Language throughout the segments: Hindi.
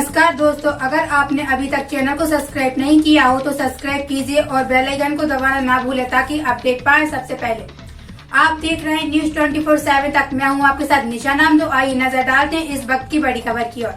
नमस्कार दोस्तों, अगर आपने अभी तक चैनल को सब्सक्राइब नहीं किया हो तो सब्सक्राइब कीजिए और बेल आइकन को दबाना ना भूलें ताकि अपडेट पाएं सबसे पहले। आप देख रहे हैं न्यूज 24/7 तक। मैं हूं आपके साथ निशा नाम। तो आइए नजर डालते हैं इस वक्त की बड़ी खबर की ओर।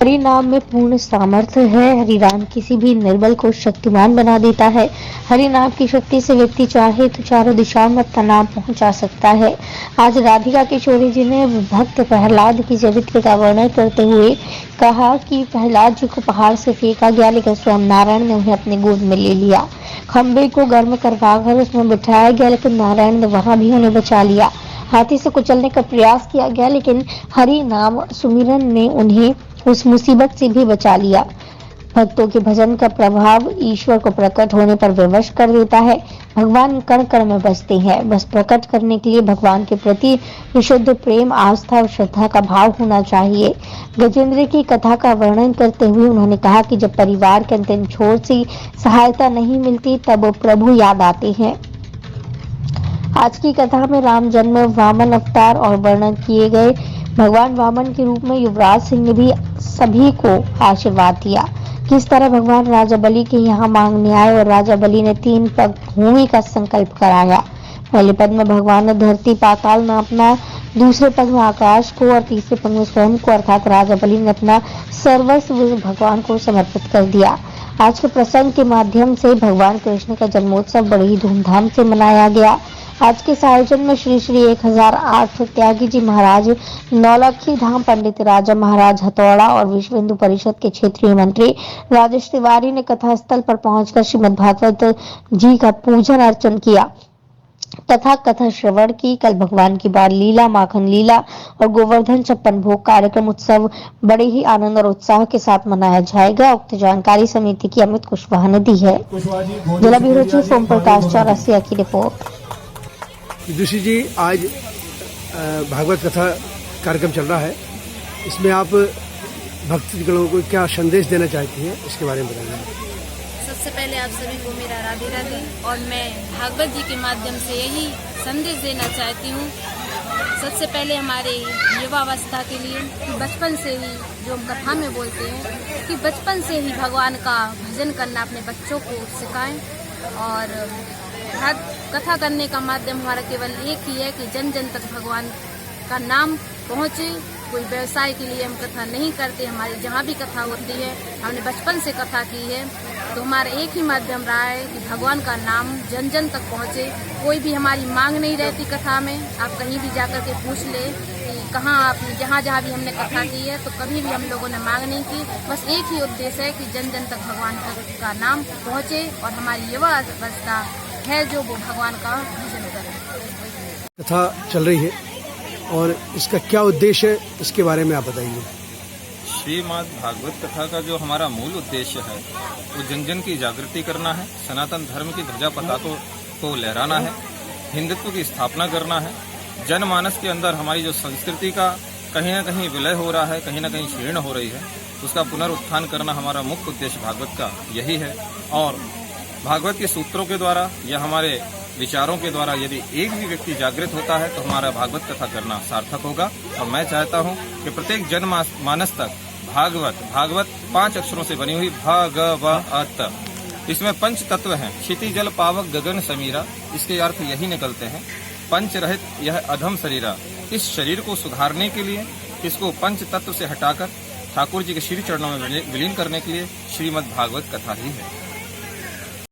हरि नाम में पूर्ण सामर्थ्य है। हरि नाम किसी भी निर्बल को शक्तिमान बना देता है। हरि नाम की शक्ति से व्यक्ति चाहे तो चारों दिशाओं में अपना नाम पहुंचा सकता है। आज राधिका किशोरी जी ने भक्त प्रहलाद की चरित्र का वर्णन करते हुए कहा कि प्रहलाद जी को पहाड़ से फेंका गया, लेकिन स्वयं नारायण ने उन्हें अपने गोद में ले लिया। खंबे को गर्म करवाकर उसमें बिठाया गया, लेकिन नारायण ने वहां भी उन्हें बचा लिया। हाथी से कुचलने का प्रयास किया गया, लेकिन हरि नाम सुमिरन ने उन्हें उस मुसीबत से भी बचा लिया। भक्तों के भजन का प्रभाव ईश्वर को प्रकट होने पर विवश कर देता है। भगवान कण कण में बसते हैं। बस प्रकट करने के लिए भगवान के प्रति विशुद्ध प्रेम, आस्था और श्रद्धा का भाव होना चाहिए। गजेंद्र की कथा का वर्णन करते हुए उन्होंने कहा कि जब परिवार के अंतिम छोर से सहायता नहीं मिलती तब प्रभु याद आते हैं। आज की कथा में राम जन्म, वामन अवतार और वर्णन किए गए। भगवान वामन के रूप में युवराज सिंह ने भी सभी को आशीर्वाद दिया। किस तरह भगवान राजा बलि के यहाँ मांगने आए और राजा बलि ने 3 पग भूमि का संकल्प कराया। पहले पद में भगवान ने धरती पाताल नापना, दूसरे पद में आकाश को और तीसरे पद में स्वयं को, अर्थात राजा बलि ने अपना सर्वस्व भगवान को समर्पित कर दिया। आज के प्रसंग के माध्यम से भगवान कृष्ण का जन्मोत्सव बड़े ही धूमधाम से मनाया गया। आज के इस आयोजन में श्री 1008 त्यागी जी महाराज, नौलखी धाम पंडित राजा महाराज हथौड़ा और विश्व हिंदू परिषद के क्षेत्रीय मंत्री राजेश तिवारी ने कथा स्थल पर पहुंचकर श्रीमद् भागवत जी का पूजन अर्चन किया तथा कथा श्रवण की। कल भगवान की बाल लीला, माखन लीला और गोवर्धन 56 भोग कार्यक्रम उत्सव बड़े ही आनंद और उत्साह के साथ मनाया जाएगा। उक्त जानकारी समिति की अमित कुशवाहा ने दी है। जिला ब्यूरो चीफ ओम प्रकाश चौरसिया की रिपोर्ट। विदुषी जी, आज भागवत कथा कार्यक्रम चल रहा है, इसमें आप भक्तजनों को क्या संदेश देना चाहती हैं, इसके बारे में बताइए। सबसे पहले आप सभी को मेरा राधे राधे। और मैं भागवत जी के माध्यम से यही संदेश देना चाहती हूँ। सबसे पहले हमारे युवावस्था के लिए कि बचपन से ही, जो हम कथा में बोलते हैं कि बचपन से ही भगवान का भजन करना अपने बच्चों को सिखाएं। और कथा करने का माध्यम हमारा केवल एक ही है कि जन जन तक भगवान का नाम पहुँचे। कोई व्यवसाय के लिए हम कथा नहीं करते। हमारी जहाँ भी कथा होती है, हमने बचपन से कथा की है, तो हमारा एक ही माध्यम रहा है कि भगवान का नाम जन जन तक पहुँचे। कोई भी हमारी मांग नहीं रहती कथा में। आप कहीं भी जाकर के पूछ ले कि कहाँ आपने जहाँ भी हमने कथा की है, तो कभी भी हम लोगों ने मांग नहीं की। बस एक ही उद्देश्य है कि जन जन तक भगवान का नाम पहुँचे और हमारी युवा अवस्था है जो वो भगवान का भजन करे। कथा चल रही है और इसका क्या उद्देश्य है, इसके बारे में आप बताइए। श्रीमद् भागवत कथा का जो हमारा मूल उद्देश्य है वो जन जन की जागृति करना है, सनातन धर्म की ध्वजा पताका को लहराना है, हिंदुत्व की स्थापना करना है। जनमानस के अंदर हमारी जो संस्कृति का कहीं न कहीं विलय हो रहा है, कहीं न कहीं क्षीण हो रही है, उसका पुनरुत्थान करना हमारा मुख्य उद्देश्य भागवत का यही है। और भागवत के सूत्रों के द्वारा या हमारे विचारों के द्वारा यदि एक भी व्यक्ति जागृत होता है तो हमारा भागवत कथा करना सार्थक होगा। और मैं चाहता हूं कि प्रत्येक जनमानस तक भागवत 5 अक्षरों से बनी हुई भागवत, इसमें 5 तत्व हैं। क्षिति जल पावक गगन समीरा, इसके अर्थ यही निकलते हैं। पंच रहित यह अधम शरीरा, इस शरीर को सुधारने के लिए, इसको पंच तत्व से हटाकर ठाकुर जी के श्री चरणों में विलीन करने के लिए श्रीमद् भागवत कथा ही है।